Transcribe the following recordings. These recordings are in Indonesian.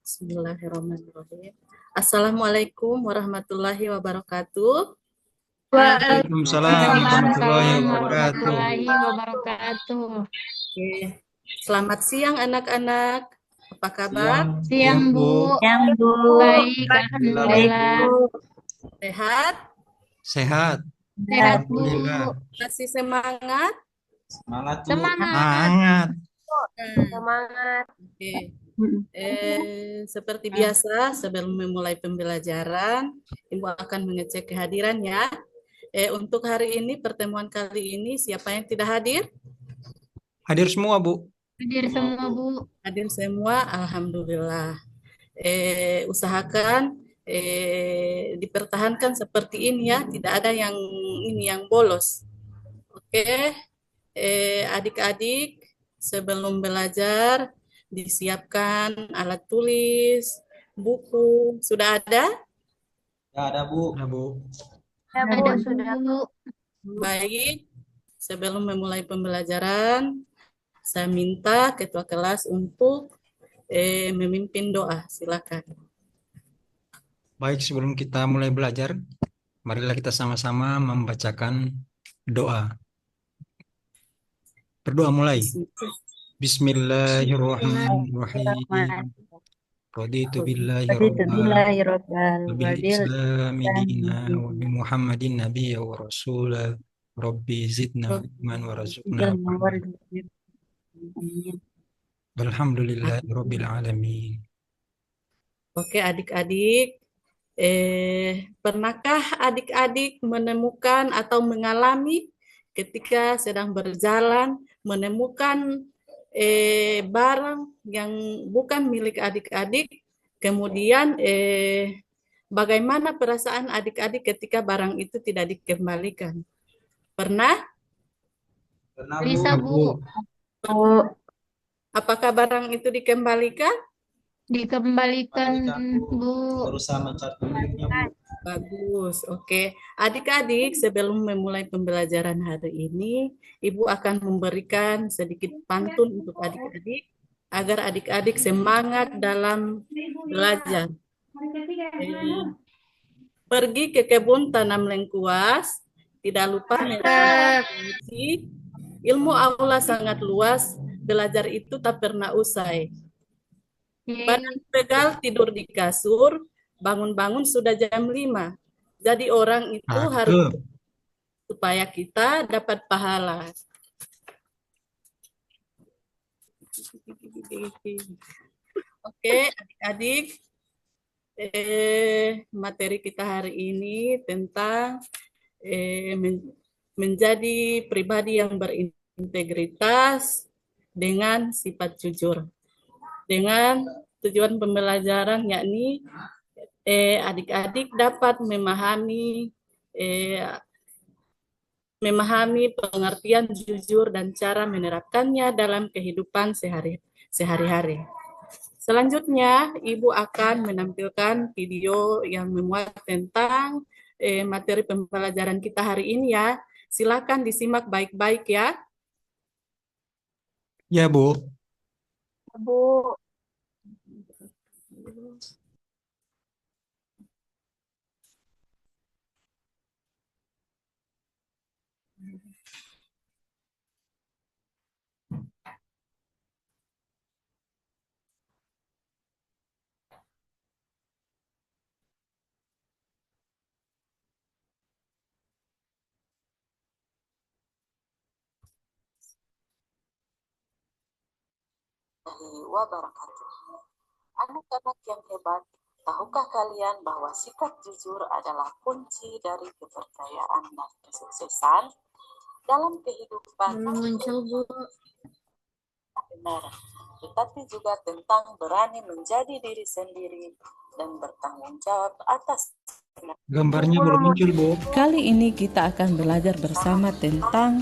Bismillahirrahmanirrahim. Assalamualaikum warahmatullahi wabarakatuh. Waalaikumsalam warahmatullahi Waalaikumsalam wabarakatuh. warahmatullahi wabarakatuh. Oke. Selamat siang anak-anak. Apa kabar? Siang, Bu. Yang Bu, Baik, Alhamdulillah baik, Bu. alhamdulillah. Sehat? Sehat. Sehat, Bu. Alhamdulillah. Masih semangat? Semangat, Bu. Semangat. Semangat. Semangat. Oke. Seperti biasa, sebelum memulai pembelajaran, Ibu akan mengecek kehadirannya. Untuk hari ini, pertemuan kali ini, siapa yang tidak hadir? Hadir semua, Bu. Hadir semua, Bu. Hadir semua, alhamdulillah. Usahakan dipertahankan seperti ini ya, tidak ada yang ini yang bolos. Oke, adik-adik sebelum belajar disiapkan alat tulis, buku, sudah ada? Ada, Bu. Ada, Bu. Ada, Bu. Baik, sebelum memulai pembelajaran, saya minta ketua kelas untuk memimpin doa, silakan. Baik, sebelum kita mulai belajar, marilah kita sama-sama membacakan doa. Berdoa mulai. Bismillahirrahmanirrahim. Raditu billahi rabban wa bil islami dina wa bi Muhammadin nabiyya wa rasula. Rabbi zidna ilman wa razuqna alhamdulillahi rabbil alamin. Oke, adik-adik, pernahkah adik-adik menemukan atau mengalami ketika sedang berjalan menemukan barang yang bukan milik adik-adik, kemudian bagaimana perasaan adik-adik ketika barang itu tidak dikembalikan? Pernah? Bisa, Bu. Apakah barang itu dikembalikan? Dikembalikan, Bu. Berusaha mencari pemiliknya, Bu. Bagus, oke. Adik-adik, sebelum memulai pembelajaran hari ini, Ibu akan memberikan sedikit pantun untuk adik-adik, agar adik-adik semangat dalam belajar. Pergi ke kebun tanam lengkuas, tidak lupa mencuci. Ilmu Allah sangat luas, belajar itu tak pernah usai. Badan pegal tidur di kasur, bangun-bangun sudah jam 5. Jadi orang itu harus supaya kita dapat pahala. Oke, adik-adik, materi kita hari ini tentang menjadi pribadi yang berintegritas dengan sifat jujur. Dengan tujuan pembelajaran yakni adik-adik dapat memahami pengertian jujur dan cara menerapkannya dalam kehidupan sehari-hari. Selanjutnya, Ibu akan menampilkan video yang memuat tentang materi pembelajaran kita hari ini ya. Silakan disimak baik-baik ya. Ya, Bu. Bu. Wabarakatuh. Anak-anak yang hebat, tahukah kalian bahwa sifat jujur adalah kunci dari kepercayaan dan kesuksesan dalam kehidupan? Muncul, Bu. Benar, tetapi juga tentang berani menjadi diri sendiri dan bertanggung jawab atas. Gambarnya belum muncul, Bu. Kali ini kita akan belajar bersama tentang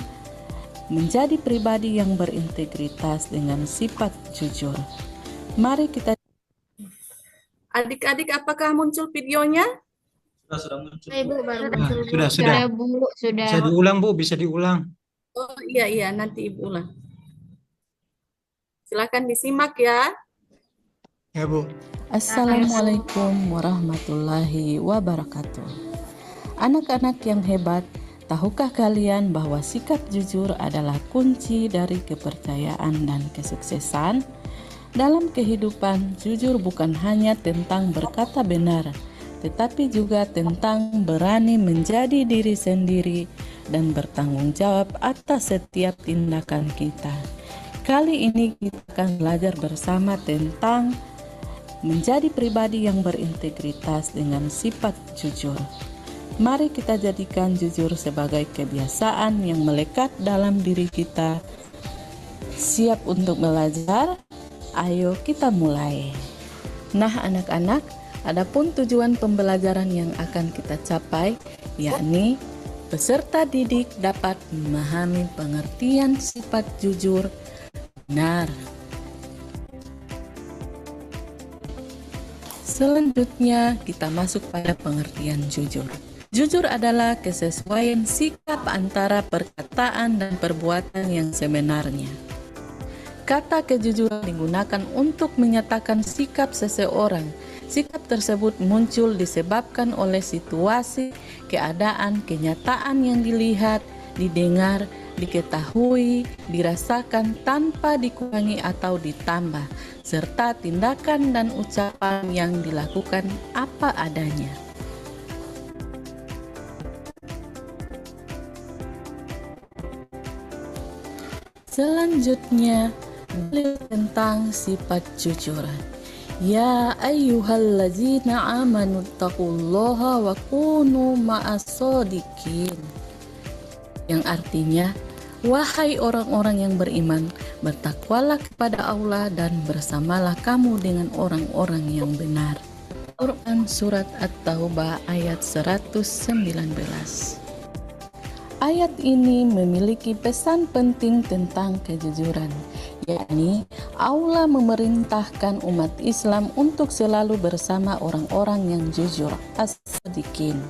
menjadi pribadi yang berintegritas dengan sifat jujur. Mari kita. Adik-adik, apakah muncul videonya? Sudah muncul. Ibu baru muncul. Sudah. Bu, sudah. Bisa diulang, Bu, bisa diulang. Oh iya, nanti Ibu ulang. Silakan disimak ya. Ya, Bu. Assalamualaikum warahmatullahi wabarakatuh. Anak-anak yang hebat, tahukah kalian bahwa sikap jujur adalah kunci dari kepercayaan dan kesuksesan? Dalam kehidupan, jujur bukan hanya tentang berkata benar, tetapi juga tentang berani menjadi diri sendiri dan bertanggung jawab atas setiap tindakan kita. Kali ini kita akan belajar bersama tentang menjadi pribadi yang berintegritas dengan sifat jujur. Mari kita jadikan jujur sebagai kebiasaan yang melekat dalam diri kita. Siap untuk belajar? Ayo kita mulai. Nah anak-anak, adapun tujuan pembelajaran yang akan kita capai, yakni peserta didik dapat memahami pengertian sifat jujur benar. Selanjutnya kita masuk pada pengertian jujur. Jujur adalah kesesuaian sikap antara perkataan dan perbuatan yang sebenarnya. Kata kejujuran digunakan untuk menyatakan sikap seseorang. Sikap tersebut muncul disebabkan oleh situasi, keadaan, kenyataan yang dilihat, didengar, diketahui, dirasakan tanpa dikurangi atau ditambah, serta tindakan dan ucapan yang dilakukan apa adanya. Selanjutnya, dalil tentang sifat jujur. Ya ayyuhallazina amanu taqullaha wa kunu ma'as-shodiqin. Yang artinya, wahai orang-orang yang beriman, bertakwalah kepada Allah dan bersamalah kamu dengan orang-orang yang benar. Quran Surat At-Taubah ayat 119. Ayat ini memiliki pesan penting tentang kejujuran, yakni Allah memerintahkan umat Islam untuk selalu bersama orang-orang yang jujur, as-shodiqin.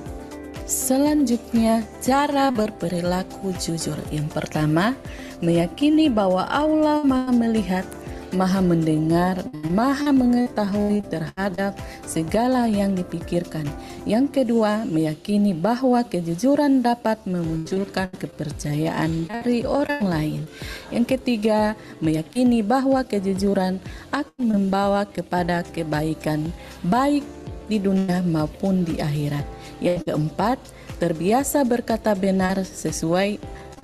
Selanjutnya, cara berperilaku jujur. Yang pertama, meyakini bahwa Allah Maha melihat, Maha mendengar, Maha mengetahui terhadap segala yang dipikirkan. Yang kedua, meyakini bahwa kejujuran dapat memunculkan kepercayaan dari orang lain. Yang ketiga, meyakini bahwa kejujuran akan membawa kepada kebaikan, baik di dunia maupun di akhirat. Yang keempat, terbiasa berkata benar sesuai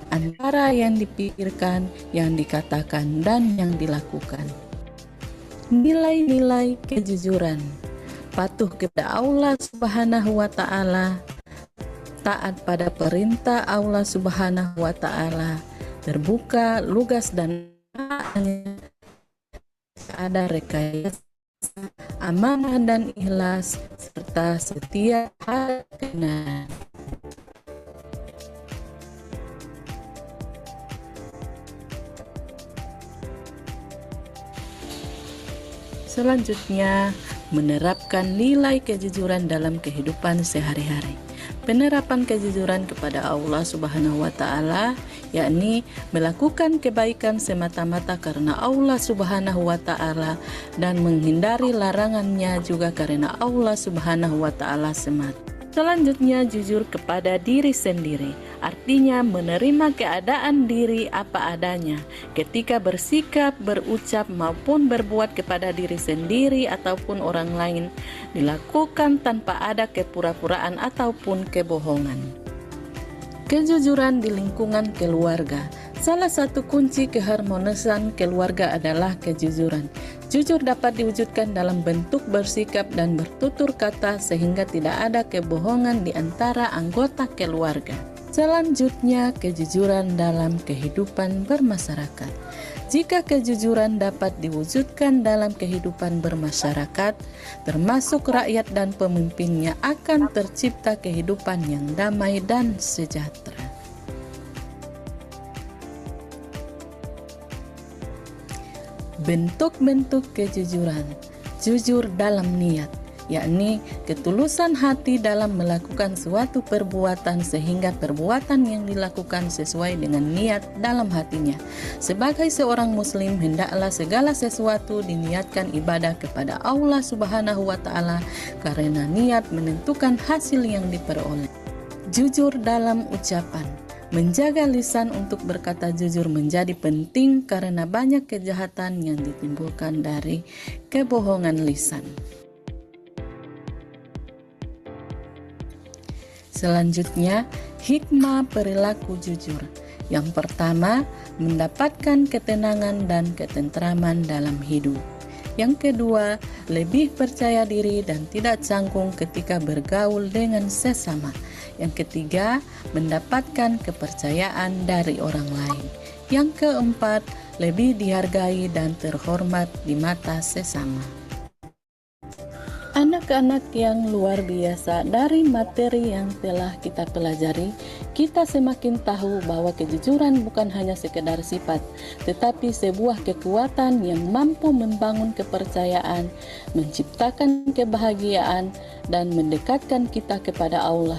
antara yang dipikirkan, yang dikatakan, dan yang dilakukan. Nilai-nilai kejujuran: patuh kepada Allah Subhanahu wa Ta'ala, taat pada perintah Allah Subhanahu wa Ta'ala, terbuka, lugas, dan ada rekayasa, amanah dan ikhlas, serta setia pada kebenaran. Selanjutnya, menerapkan nilai kejujuran dalam kehidupan sehari-hari. Penerapan kejujuran kepada Allah Subhanahu wa Ta'ala, yakni melakukan kebaikan semata-mata karena Allah Subhanahu wa Ta'ala dan menghindari larangannya juga karena Allah Subhanahu wa Ta'ala semata. Selanjutnya, jujur kepada diri sendiri, artinya menerima keadaan diri apa adanya ketika bersikap, berucap maupun berbuat kepada diri sendiri ataupun orang lain, dilakukan tanpa ada kepura-puraan ataupun kebohongan. Kejujuran di lingkungan keluarga. Salah satu kunci keharmonisan keluarga adalah kejujuran. Jujur dapat diwujudkan dalam bentuk bersikap dan bertutur kata sehingga tidak ada kebohongan di antara anggota keluarga. Selanjutnya, kejujuran dalam kehidupan bermasyarakat. Jika kejujuran dapat diwujudkan dalam kehidupan bermasyarakat, termasuk rakyat dan pemimpinnya, akan tercipta kehidupan yang damai dan sejahtera. Bentuk-bentuk kejujuran. Jujur dalam niat, yakni ketulusan hati dalam melakukan suatu perbuatan sehingga perbuatan yang dilakukan sesuai dengan niat dalam hatinya. Sebagai seorang muslim, hendaklah segala sesuatu diniatkan ibadah kepada Allah Subhanahu wa taala karena niat menentukan hasil yang diperoleh. Jujur dalam ucapan. Menjaga lisan untuk berkata jujur menjadi penting karena banyak kejahatan yang ditimbulkan dari kebohongan lisan. Selanjutnya, hikmah perilaku jujur. Yang pertama, mendapatkan ketenangan dan ketentraman dalam hidup. Yang kedua, lebih percaya diri dan tidak canggung ketika bergaul dengan sesama. Yang ketiga, mendapatkan kepercayaan dari orang lain. Yang keempat, lebih dihargai dan terhormat di mata sesama. Anak-anak yang luar biasa, dari materi yang telah kita pelajari, kita semakin tahu bahwa kejujuran bukan hanya sekedar sifat, tetapi sebuah kekuatan yang mampu membangun kepercayaan, menciptakan kebahagiaan, dan mendekatkan kita kepada Allah.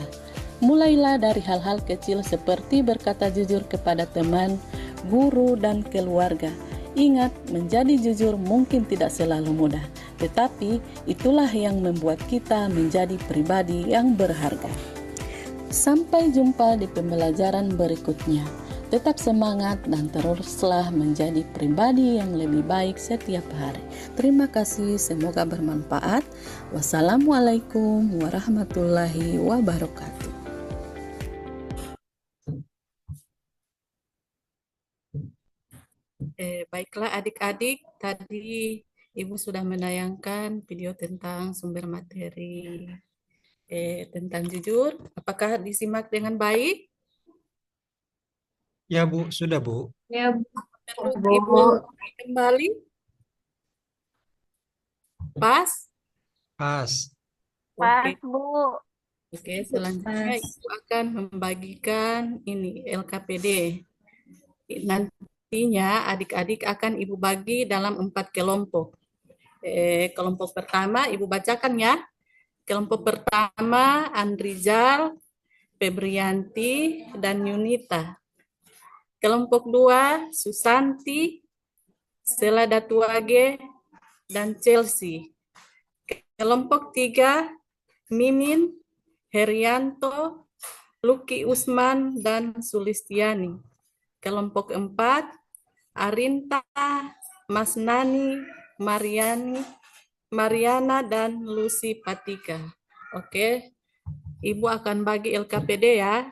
Mulailah dari hal-hal kecil seperti berkata jujur kepada teman, guru, dan keluarga. Ingat, menjadi jujur mungkin tidak selalu mudah, tetapi itulah yang membuat kita menjadi pribadi yang berharga. Sampai jumpa di pembelajaran berikutnya. Tetap semangat dan teruslah menjadi pribadi yang lebih baik setiap hari. Terima kasih, semoga bermanfaat. Wassalamualaikum warahmatullahi wabarakatuh. Baiklah adik-adik, tadi Ibu sudah menayangkan video tentang sumber materi tentang jujur. Apakah disimak dengan baik? Ya Bu, sudah Bu. Ya, Perlu Bu. Ibu kembali? Pas? Pas. Oke. Bu. Oke, selanjutnya Ibu akan membagikan ini LKPD. Nantinya adik-adik akan Ibu bagi dalam 4 kelompok. Kelompok pertama Ibu bacakan ya. Kelompok pertama Andrizal, Febrianti, dan Yunita. Kelompok 2 Susanti, Sela Datuage, dan Chelsea. Kelompok 3 Mimin, Herianto, Luki Usman, dan Sulistiani. Kelompok 4 Arinta, Mas Nani, Mariana, dan Lucy Patika. Oke, Ibu akan bagi LKPD ya.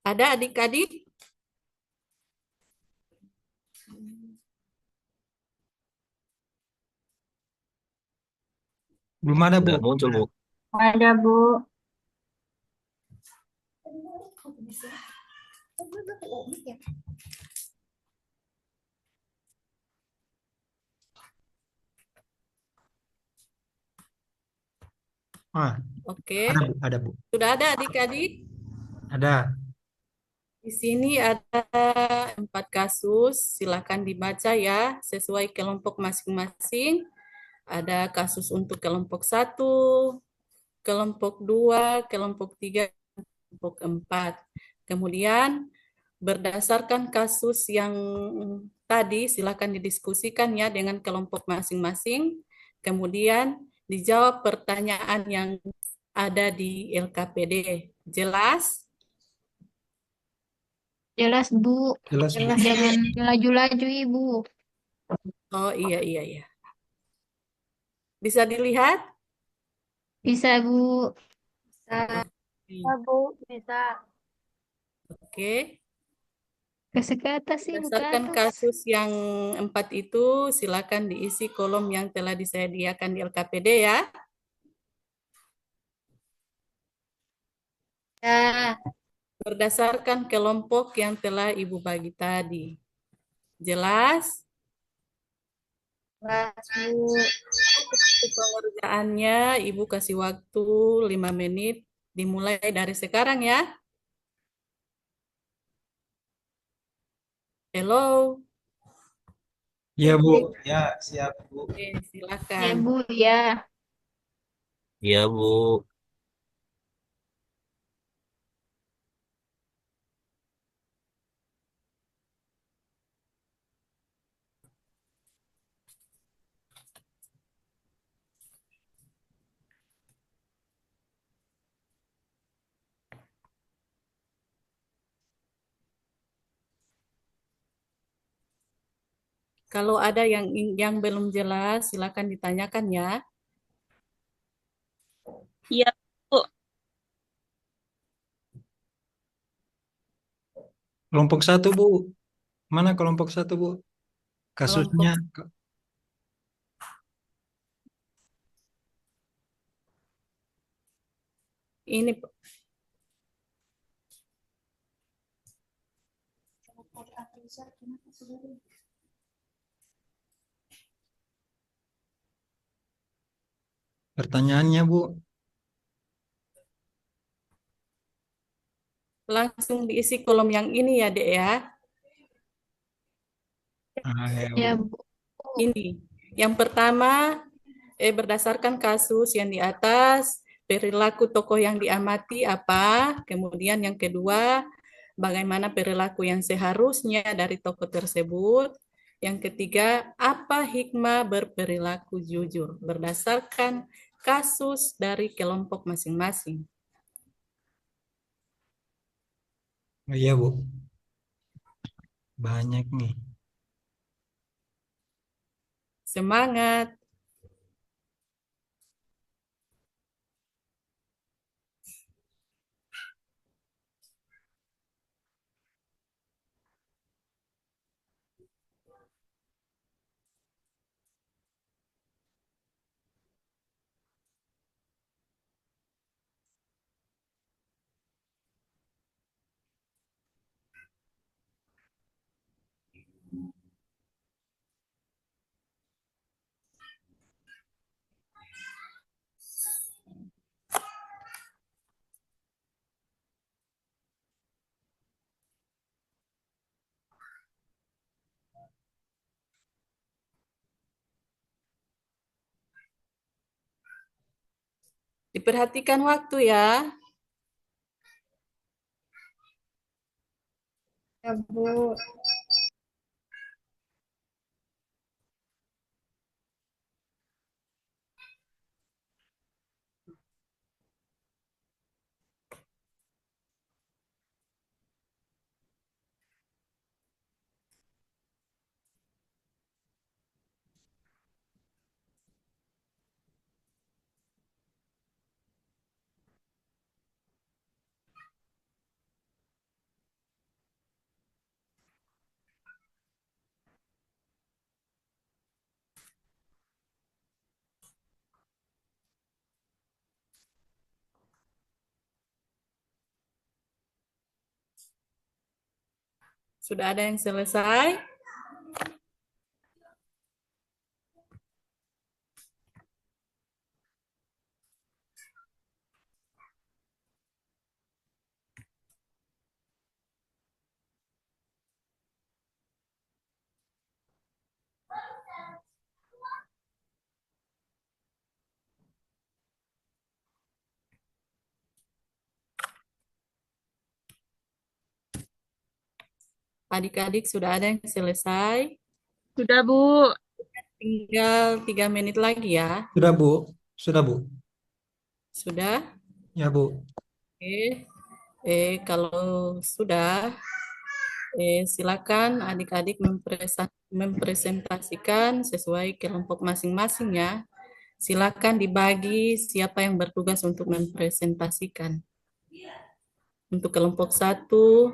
Ada adik-adik? Belum ada Bu. Udah muncul, Bu. Ada, Bu. Oke, Ada Bu. sudah ada adik-adik? Ada. Di sini ada 4 kasus, silakan dibaca ya, sesuai kelompok masing-masing. Ada kasus untuk kelompok 1, kelompok 2, kelompok 3, kelompok 4. Kemudian berdasarkan kasus yang tadi, silakan didiskusikan ya dengan kelompok masing-masing. Kemudian dijawab pertanyaan yang ada di LKPD. Jelas? Jelas, Bu. Jelas Bu. Jangan laju-laju, Ibu. Oh iya. Bisa dilihat? Bisa, Bu. Oke. Bu. Bisa. Oke. Ke atas sih, ke Berdasarkan atas. kasus yang 4 itu, silakan diisi kolom yang telah disediakan di LKPD ya. Ya, Berdasarkan kelompok yang telah Ibu bagi tadi. Jelas? kelas Bu. Untuk pengerjaannya, Ibu kasih waktu 5 menit, dimulai dari sekarang ya. Hello, Iya, Bu. Ya, siap, Bu. oke, Ya silakan. Bu, ya. Iya, Bu. Kalau ada yang belum jelas, silakan ditanyakan ya. Iya, Bu. Kelompok satu, Bu. Mana kelompok satu, Bu? Kasusnya. Kelompok ini Pertanyaannya, Bu. langsung diisi kolom yang ini ya, Dek ya. Ya, Ya Bu. Bu. Ini. Yang pertama, berdasarkan kasus yang di atas, perilaku tokoh yang diamati apa? Kemudian yang kedua, bagaimana perilaku yang seharusnya dari tokoh tersebut? Yang ketiga, apa hikmah berperilaku jujur berdasarkan kasus dari kelompok masing-masing? Oh, iya, Bu. Banyak nih. Semangat. Diperhatikan waktu ya. Ya Bu. Sudah ada yang selesai? Adik-adik sudah ada yang selesai? Sudah, Bu. Tinggal 3 menit lagi ya. Sudah, Bu. Sudah, Bu. Sudah? Ya, Bu. Oke. Kalau sudah, silakan adik-adik mempresentasikan sesuai kelompok masing-masing ya. Silakan dibagi siapa yang bertugas untuk mempresentasikan. Untuk kelompok satu,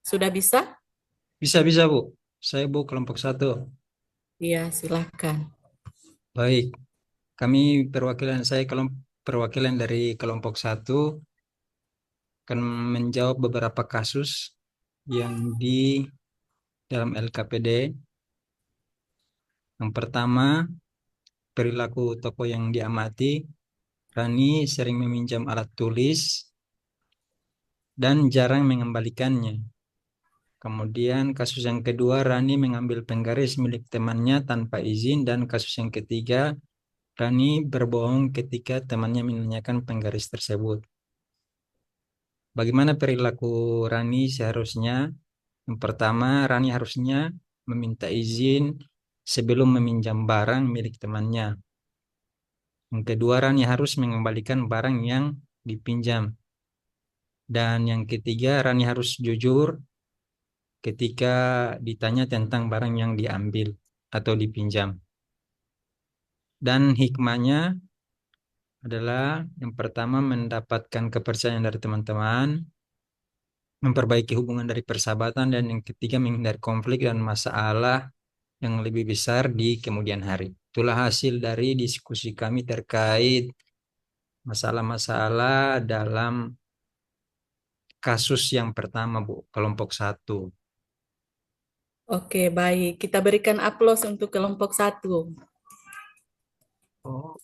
Sudah bisa? Bisa-bisa, Bu. Saya, Bu, kelompok 1. Iya, silakan. Baik. Saya perwakilan dari kelompok 1 akan menjawab beberapa kasus yang di dalam LKPD. Yang pertama, perilaku tokoh yang diamati. Rani sering meminjam alat tulis dan jarang mengembalikannya. Kemudian kasus yang kedua, Rani mengambil penggaris milik temannya tanpa izin. Dan kasus yang ketiga, Rani berbohong ketika temannya menanyakan penggaris tersebut. Bagaimana perilaku Rani seharusnya? Yang pertama, Rani harusnya meminta izin sebelum meminjam barang milik temannya. Yang kedua, Rani harus mengembalikan barang yang dipinjam. Dan yang ketiga, Rani harus jujur ketika ditanya tentang barang yang diambil atau dipinjam. Dan hikmahnya adalah yang pertama, mendapatkan kepercayaan dari teman-teman, memperbaiki hubungan dari persahabatan, dan yang ketiga, menghindari konflik dan masalah yang lebih besar di kemudian hari. Itulah hasil dari diskusi kami terkait masalah-masalah dalam kasus yang pertama, Bu, kelompok 1. Oke, baik. Kita berikan aplaus untuk kelompok 1. Oh,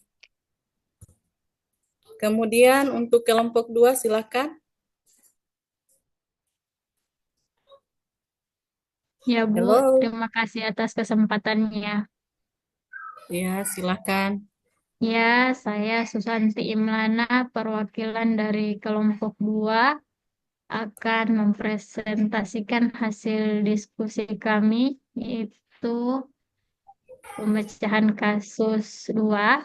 Kemudian untuk kelompok 2, silakan. Ya, Bu. Halo. Terima kasih atas kesempatannya. Ya, silakan. Ya, saya Susanti Imlana, perwakilan dari kelompok 2, akan mempresentasikan hasil diskusi kami, yaitu pemecahan kasus 2.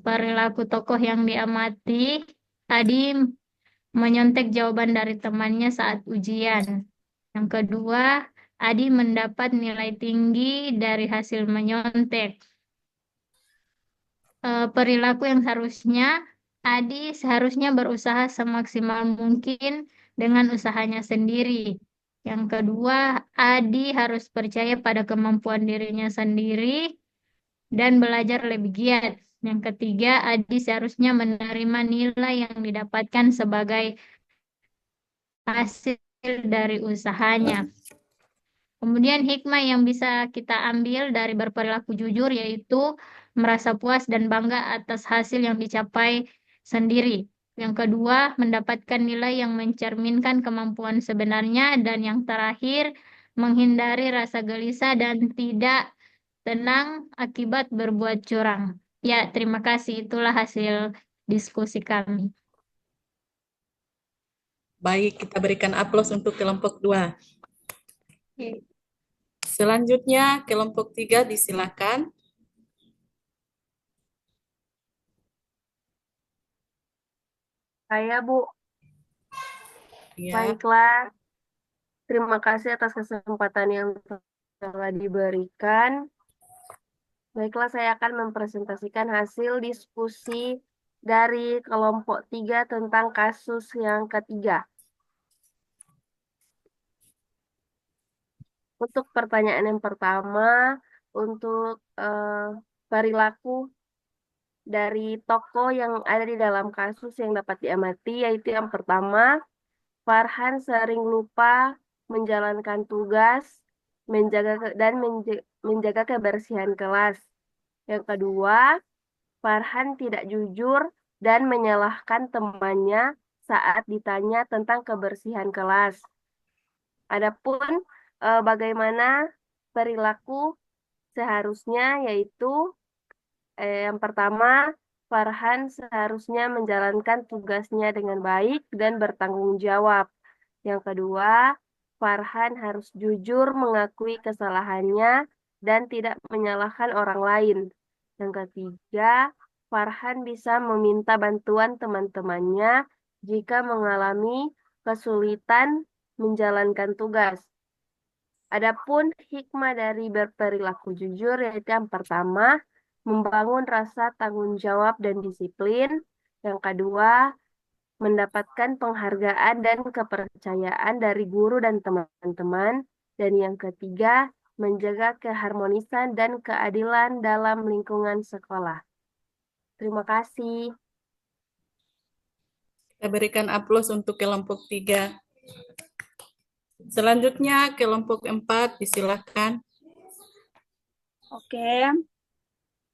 Perilaku tokoh yang diamati, Adi menyontek jawaban dari temannya saat ujian. Yang kedua, Adi mendapat nilai tinggi dari hasil menyontek. Perilaku yang Adi seharusnya berusaha semaksimal mungkin dengan usahanya sendiri. Yang kedua, Adi harus percaya pada kemampuan dirinya sendiri dan belajar lebih giat. Yang ketiga, Adi seharusnya menerima nilai yang didapatkan sebagai hasil dari usahanya. Kemudian hikmah yang bisa kita ambil dari berperilaku jujur yaitu merasa puas dan bangga atas hasil yang dicapai sendiri. Yang kedua, mendapatkan nilai yang mencerminkan kemampuan sebenarnya. Dan yang terakhir, menghindari rasa gelisah dan tidak tenang akibat berbuat curang. Ya, terima kasih. Itulah hasil diskusi kami. Baik, kita berikan aplaus untuk kelompok 2. Oke. Selanjutnya, kelompok 3, disilakan. Saya, Bu. Ya, Baiklah, terima kasih atas kesempatan yang telah diberikan. Baiklah, saya akan mempresentasikan hasil diskusi dari kelompok 3 tentang kasus yang ketiga. Untuk pertanyaan yang pertama, untuk perilaku dari tokoh yang ada di dalam kasus yang dapat diamati, yaitu yang pertama, Farhan sering lupa menjalankan tugas menjaga kebersihan kelas. Yang kedua, Farhan tidak jujur dan menyalahkan temannya saat ditanya tentang kebersihan kelas. Adapun bagaimana perilaku seharusnya, yaitu yang pertama, Farhan seharusnya menjalankan tugasnya dengan baik dan bertanggung jawab. Yang kedua, Farhan harus jujur mengakui kesalahannya dan tidak menyalahkan orang lain. Yang ketiga, Farhan bisa meminta bantuan teman-temannya jika mengalami kesulitan menjalankan tugas. Adapun hikmah dari berperilaku jujur yaitu yang pertama, membangun rasa tanggung jawab dan disiplin. Yang kedua, mendapatkan penghargaan dan kepercayaan dari guru dan teman-teman. Dan yang ketiga, menjaga keharmonisan dan keadilan dalam lingkungan sekolah. Terima kasih. Kita berikan aplaus untuk kelompok 3. Selanjutnya kelompok 4, disilakan. Oke,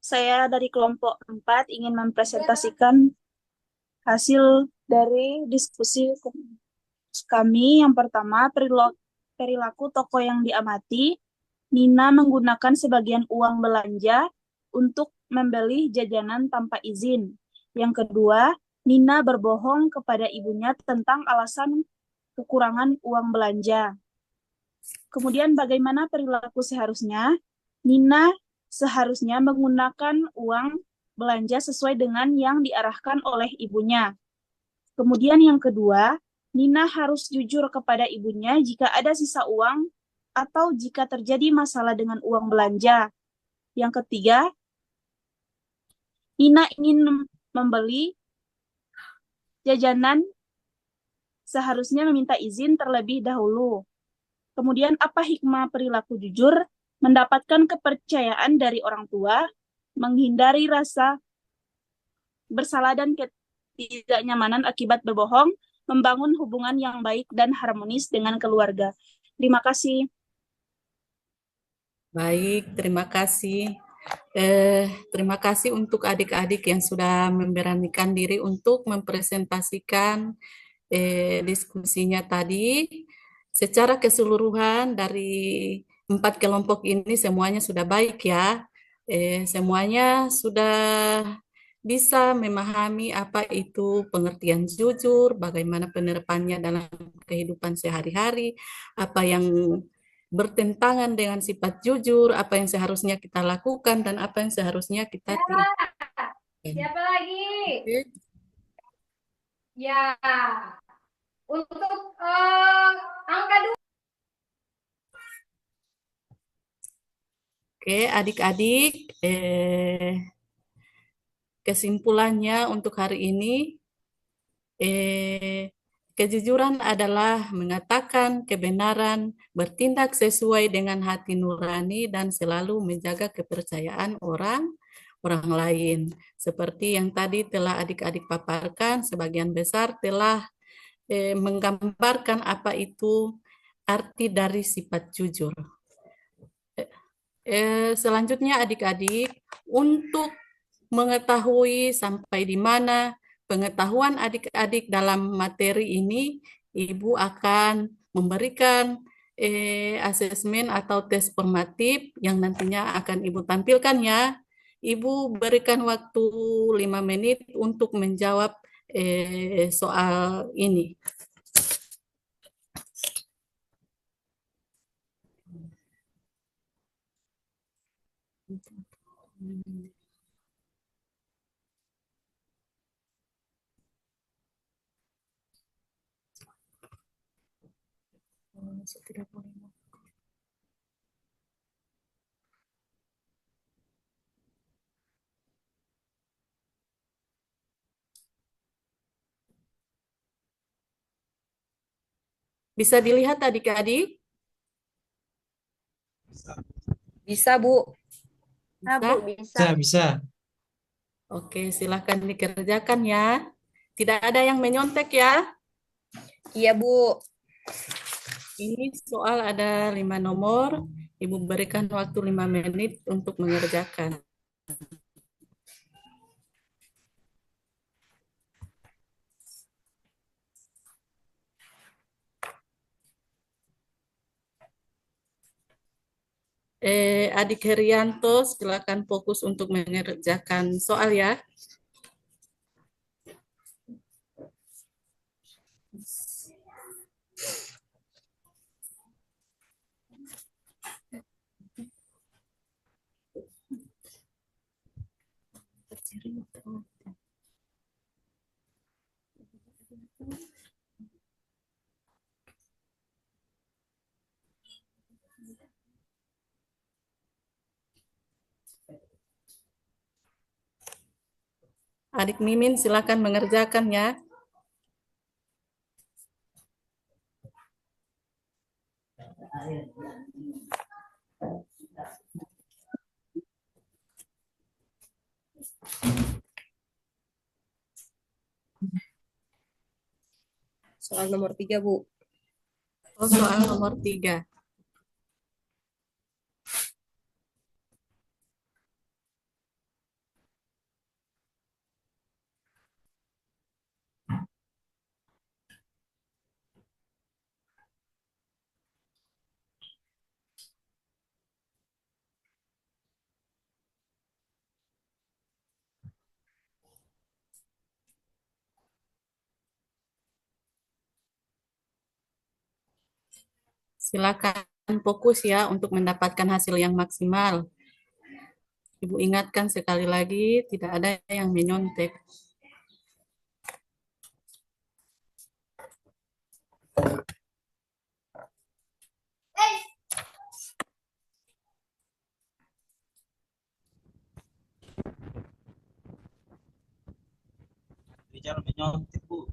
saya dari kelompok 4 ingin mempresentasikan hasil dari diskusi kami. Yang pertama, perilaku tokoh yang diamati. Nina menggunakan sebagian uang belanja untuk membeli jajanan tanpa izin. Yang kedua, Nina berbohong kepada ibunya tentang alasan kekurangan uang belanja. Kemudian bagaimana perilaku seharusnya? Nina seharusnya menggunakan uang belanja sesuai dengan yang diarahkan oleh ibunya. Kemudian yang kedua, Nina harus jujur kepada ibunya jika ada sisa uang atau jika terjadi masalah dengan uang belanja. Yang ketiga, Nina ingin membeli jajanan seharusnya meminta izin terlebih dahulu. Kemudian apa hikmah perilaku jujur? Mendapatkan kepercayaan dari orang tua, menghindari rasa bersalah dan ketidaknyamanan akibat berbohong, membangun hubungan yang baik dan harmonis dengan keluarga. Terima kasih. Baik, terima kasih. Terima kasih untuk adik-adik yang sudah memberanikan diri untuk mempresentasikan diskusinya tadi. Secara keseluruhan dari 4 kelompok ini semuanya sudah baik ya. Semuanya sudah bisa memahami apa itu pengertian jujur, bagaimana penerapannya dalam kehidupan sehari-hari, apa yang bertentangan dengan sifat jujur, apa yang seharusnya kita lakukan dan apa yang seharusnya kita tidak. Siapa lagi? Oke. Ya, untuk angka 2. Oke, adik-adik, kesimpulannya untuk hari ini, kejujuran adalah mengatakan kebenaran, bertindak sesuai dengan hati nurani, dan selalu menjaga kepercayaan orang lain. Seperti yang tadi telah adik-adik paparkan, sebagian besar telah menggambarkan apa itu arti dari sifat jujur. Selanjutnya adik-adik, untuk mengetahui sampai di mana pengetahuan adik-adik dalam materi ini, Ibu akan memberikan asesmen atau tes formatif yang nantinya akan Ibu tampilkan ya. Ibu berikan waktu 5 menit untuk menjawab soal ini. Bisa dilihat adik-adik? Bisa, Bu. Nah, Bisa? Bu, bisa. Bisa. Oke, silahkan dikerjakan ya. Tidak ada yang menyontek ya. Iya, Bu. Ini soal ada 5 nomor. Ibu berikan waktu 5 menit untuk mengerjakan. Adik Herianto, silakan fokus untuk mengerjakan soal ya. Adik Mimin silakan mengerjakan ya. Soal nomor 3, Bu. Oh, soal nomor 3. Silakan fokus ya untuk mendapatkan hasil yang maksimal. Ibu ingatkan sekali lagi, tidak ada yang menyontek. Jangan menyontek, Bu.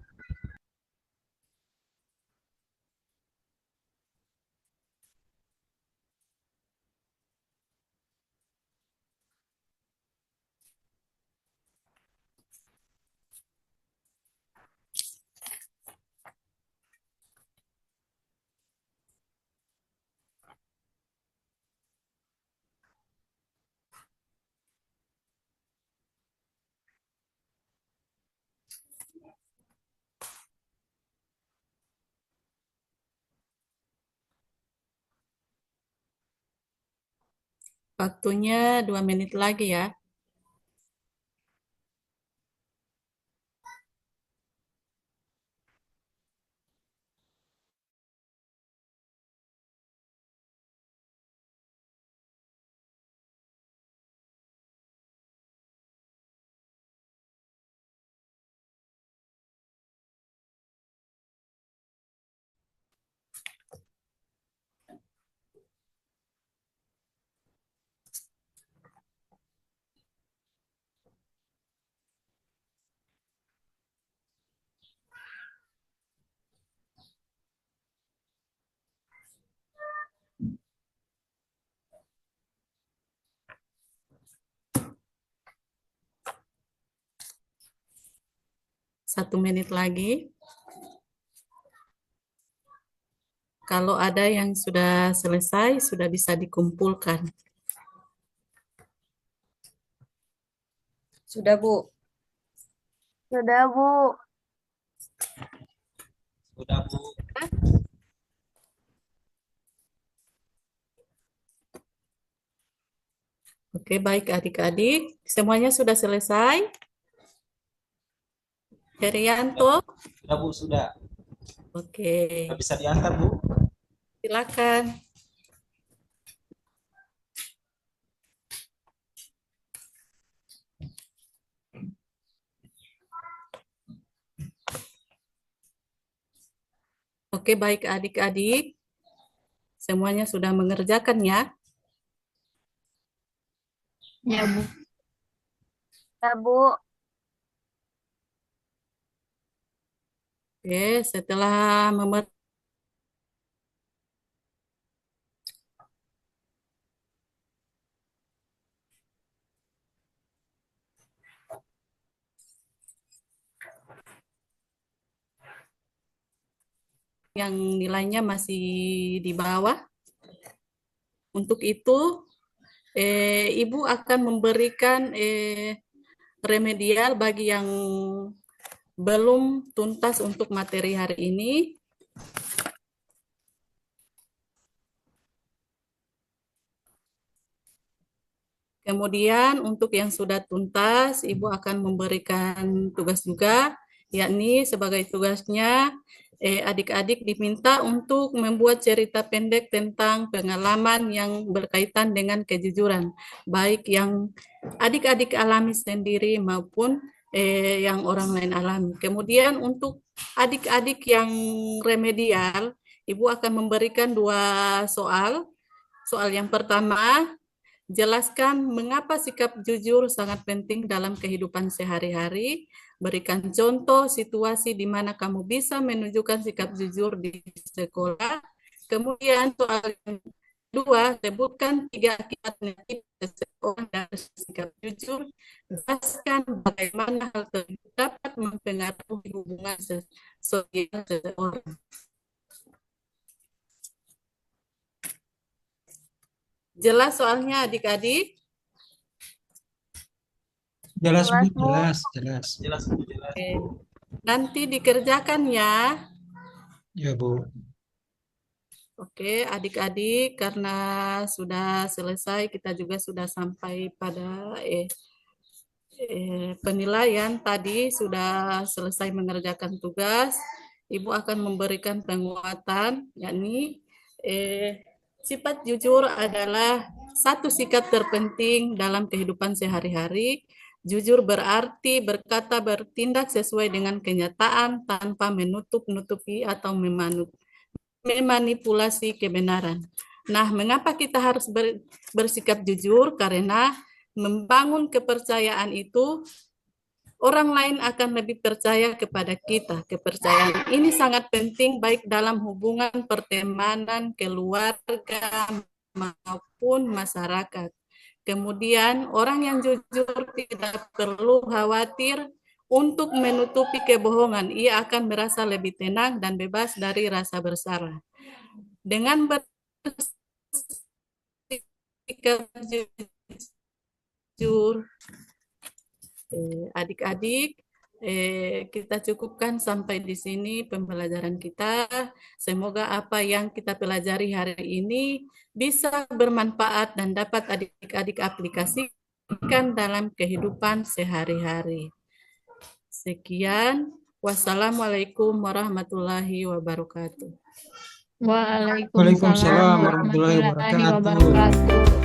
Waktunya 2 menit lagi ya. Satu menit lagi. Kalau ada yang sudah selesai, sudah bisa dikumpulkan. Sudah, Bu. Sudah, Bu. Sudah, Bu. Oke, baik adik-adik. Semuanya sudah selesai? Herianto? Sudah, Bu, sudah. Oke, Nggak bisa diantar, Bu. silakan. Oke, baik adik-adik. Semuanya sudah mengerjakan ya? Ya, Bu. Ya, Bu. Oke, setelah yang nilainya masih di bawah. Untuk itu, Ibu akan memberikan remedial bagi yang belum tuntas untuk materi hari ini. Kemudian untuk yang sudah tuntas, Ibu akan memberikan tugas juga, yakni sebagai tugasnya adik-adik diminta untuk membuat cerita pendek tentang pengalaman yang berkaitan dengan kejujuran, baik yang adik-adik alami sendiri maupun yang orang lain alami. Kemudian untuk adik-adik yang remedial, Ibu akan memberikan 2 soal. Soal yang pertama, jelaskan mengapa sikap jujur sangat penting dalam kehidupan sehari-hari. Berikan contoh situasi di mana kamu bisa menunjukkan sikap jujur di sekolah. Kemudian soal yang kedua, sebutkan 3 akibat negatif seseorang dari sikap jujur. Jelaskan bagaimana hal tersebut dapat mempengaruhi hubungan sosial seseorang. Jelas soalnya adik-adik? Jelas, Bu, Jelas, Bu. jelas. Oke. Nanti dikerjakan ya. Ya, Bu. Oke, adik-adik, karena sudah selesai, kita juga sudah sampai pada penilaian tadi, sudah selesai mengerjakan tugas. Ibu akan memberikan penguatan, yakni sifat jujur adalah satu sikap terpenting dalam kehidupan sehari-hari. Jujur berarti berkata bertindak sesuai dengan kenyataan tanpa menutup-nutupi atau memanipulasi kebenaran. Nah, mengapa kita harus bersikap jujur? Karena membangun kepercayaan itu, orang lain akan lebih percaya kepada kita. Kepercayaan ini sangat penting baik dalam hubungan pertemanan, keluarga, maupun masyarakat. Kemudian, orang yang jujur tidak perlu khawatir untuk menutupi kebohongan. Ia akan merasa lebih tenang dan bebas dari rasa bersalah. Dengan bersikap jujur, adik-adik, kita cukupkan sampai di sini pembelajaran kita. Semoga apa yang kita pelajari hari ini bisa bermanfaat dan dapat adik-adik aplikasikan dalam kehidupan sehari-hari. Sekian. Wassalamualaikum warahmatullahi wabarakatuh. Waalaikumsalam Waalaikumsalam warahmatullahi warahmatullahi wabarakatuh. wabarakatuh.